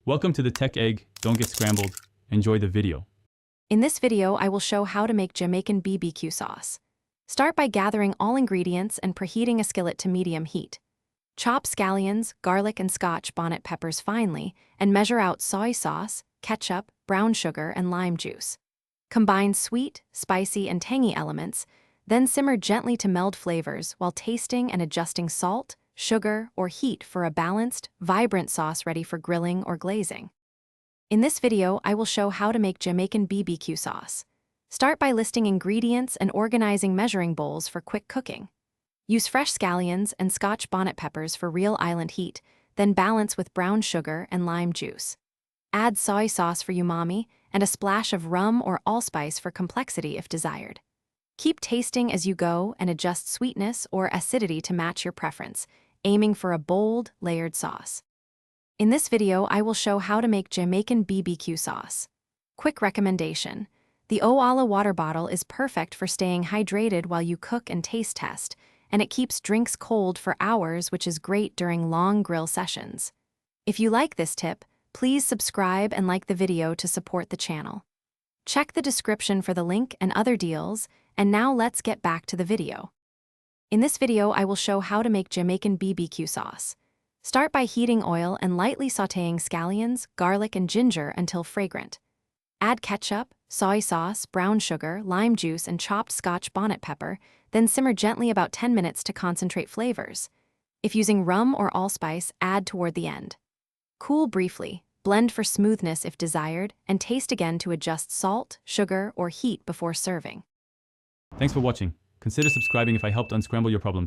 Welcome to the Tech Egg. Don't get scrambled. Enjoy the video. In this video, I will show how to make Jamaican BBQ sauce. Start by gathering all ingredients and preheating a skillet to medium heat. Chop scallions, garlic, and Scotch bonnet peppers finely, and measure out soy sauce, ketchup, brown sugar, and lime juice. Combine sweet, spicy, and tangy elements, then simmer gently to meld flavors while tasting and adjusting salt, sugar, or heat for a balanced, vibrant sauce ready for grilling or glazing. In this video, I will show how to make Jamaican BBQ sauce. Start by listing ingredients and organizing measuring bowls for quick cooking. Use fresh scallions and Scotch bonnet peppers for real island heat, then balance with brown sugar and lime juice. Add soy sauce for umami and a splash of rum or allspice for complexity if desired. Keep tasting as you go and adjust sweetness or acidity to match your preference, aiming for a bold, layered sauce. In this video, I will show how to make Jamaican BBQ sauce. Quick recommendation: the Oala water bottle is perfect for staying hydrated while you cook and taste test, and it keeps drinks cold for hours, which is great during long grill sessions. If you like this tip, please subscribe and like the video to support the channel. Check the description for the link and other deals, and now let's get back to the video. In this video, I will show how to make Jamaican BBQ sauce. Start by heating oil and lightly sautéing scallions, garlic, and ginger until fragrant. Add ketchup, soy sauce, brown sugar, lime juice, and chopped Scotch bonnet pepper, then simmer gently about 10 minutes to concentrate flavors. If using rum or allspice, add toward the end. Cool briefly, blend for smoothness if desired, and taste again to adjust salt, sugar, or heat before serving. Thanks for watching. Consider subscribing if I helped unscramble your problems.